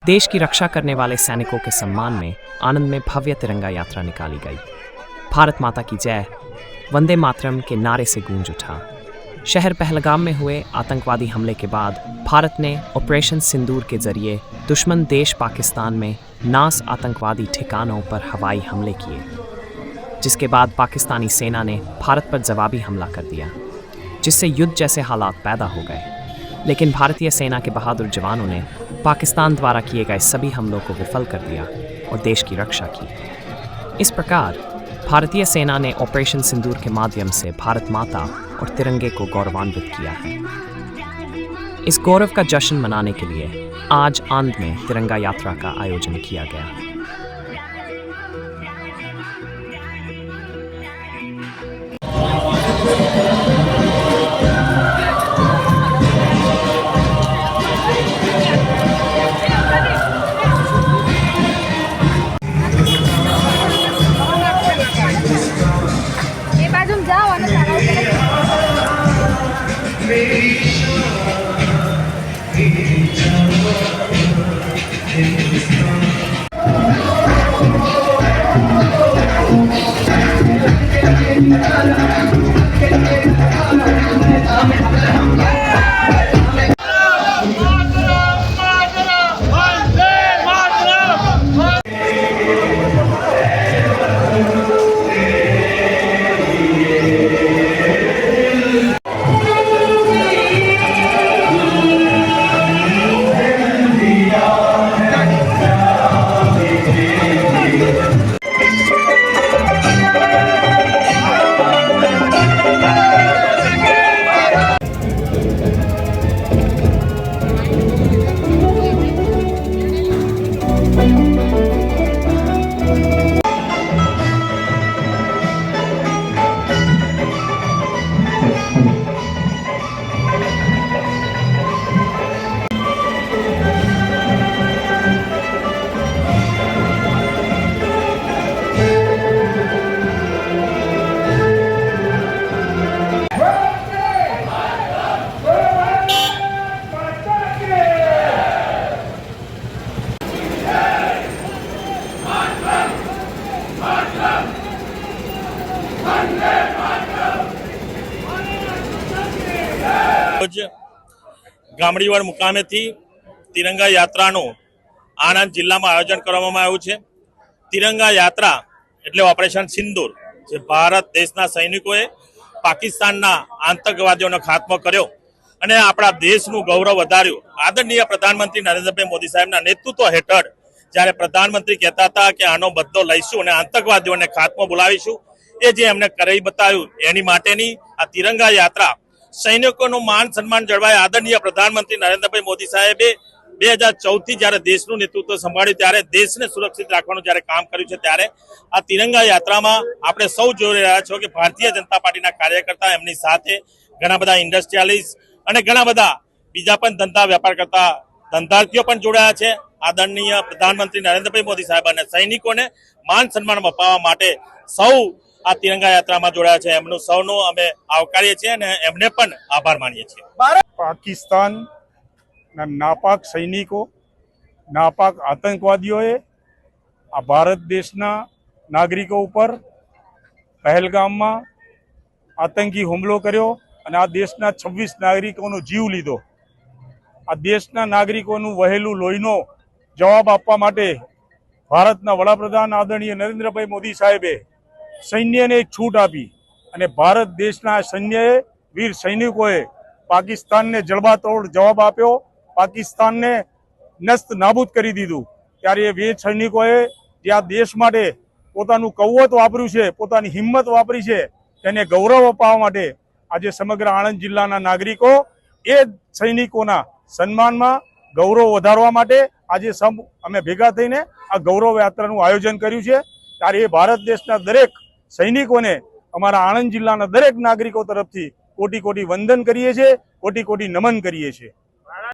देश की रक्षा करने वाले सैनिकों के सम्मान में आनंद में भव्य तिरंगा यात्रा निकाली गई। भारत माता की जय, वंदे मातरम के नारे से गूंज उठा। शहर पहलगाम में हुए आतंकवादी हमले के बाद भारत ने ऑपरेशन सिंदूर के जरिए दुश्मन देश पाकिस्तान में नास आतंकवादी ठिकानों पर हवाई हमले किए, जिसके बाद पाकिस्तानी सेना ने भारत पर जवाबी हमला कर दिया, जिससे युद्ध जैसे हालात पैदा हो गए। लेकिन भारतीय सेना के बहादुर जवानों ने पाकिस्तान द्वारा किए गए सभी हमलों को विफल कर दिया और देश की रक्षा की। इस प्रकार भारतीय सेना ने ऑपरेशन सिंदूर के माध्यम से भारत माता और तिरंगे को गौरवान्वित किया है। इस गौरव का जश्न मनाने के लिए आज आनंद में तिरंगा यात्रा का आयोजन किया गया। ગામડીવાડ મુકામેથી તિરંગા યાત્રાનું આણંદ જિલ્લામાં આયોજન કરવામાં આવ્યું છે। તિરંગા યાત્રા એટલે ઓપરેશન સિંદૂર, જે ભારત દેશના સૈનિકોએ પાકિસ્તાનના આતંકવાદીઓનો ખાત્મો કર્યો અને આપણા દેશનું ગૌરવ વધાર્યું। આદરણીય પ્રધાનમંત્રી નરેન્દ્રભાઈ મોદી સાહેબના નેતૃત્વ હેઠળ જ્યારે પ્રધાનમંત્રી કહેતા હતા કે આનો બદલો લઈશું અને આતંકવાદીઓને ખાત્મો બોલાવીશું, એ જે એમને કરી બતાવ્યું એની માટેની આ તિરંગા યાત્રા સૈનિકોનું માન સન્માન જળવાય। આદરણીય પ્રધાનમંત્રી નરેન્દ્રભાઈ મોદી સાહેબે 2014થી જ્યારે દેશનું નેતૃત્વ સંભાળ્યું ત્યારે દેશને સુરક્ષિત રાખવાનું જ્યારે કામ કર્યું છે, ત્યારે આ તિરંગા યાત્રામાં આપણે સૌ જોઈ રહ્યા છો કે ભારતીય જનતા પાર્ટીના કાર્યકર્તા, એમની સાથે ઘણા બધા ઇન્ડસ્ટ્રીયાલિસ્ટ અને ઘણા બધા બીજા પણ ધંધા વેપાર કરતા ધંધાર્થીઓ પણ જોડાયા છે। આદરણીય પ્રધાનમંત્રી નરેન્દ્રભાઈ મોદી સાહેબ અને સૈનિકોને માન સન્માન અપાવવા માટે સૌ આ તિરંગા યાત્રામાં જોડાયા છે। એમનું સૌનો અમે આવકારીએ છીએ અને એમને પણ આભાર માનીએ છીએ। પાકિસ્તાનના નાપાક સૈનિકો, નાપાક આતંકવાદીઓએ આ ભારત દેશના નાગરિકો ઉપર પહેલગામમાં આતંકી હુમલો કર્યો અને આ દેશના 26 નાગરિકોનો જીવ લીધો। આ દેશના નાગરિકોનું વહેલું લોહીનો જવાબ આપવા માટે ભારતના વડાપ્રધાન આદરણીય નરેન્દ્રભાઈ મોદી સાહેબે સૈન્યને એક છૂટ આપી અને ભારત દેશના સૈન્યએ, વીર સૈનિકોએ પાકિસ્તાનને જડબાતોડ જવાબ આપ્યો, પાકિસ્તાનને નસ્ત નાબૂદ કરી દીધું। ત્યારે એ વીર સૈનિકોએ જે આ દેશ માટે પોતાનું કૌવત વાપર્યું છે, પોતાની હિંમત વાપરી છે, તેને ગૌરવ અપાવવા માટે આજે સમગ્ર આણંદ જિલ્લાના નાગરિકો એ સૈનિકોના સન્માનમાં ગૌરવ વધારવા માટે આજે અમે ભેગા થઈને આ ગૌરવ યાત્રાનું આયોજન કર્યું છે। ત્યારે એ ભારત દેશના દરેક સૈનિકોને અમારા આણંદ જિલ્લાના દરેક નાગરિકો તરફથી કોટી કોટી વંદન કરીએ છીએ, કોટી કોટી નમન કરીએ છીએ।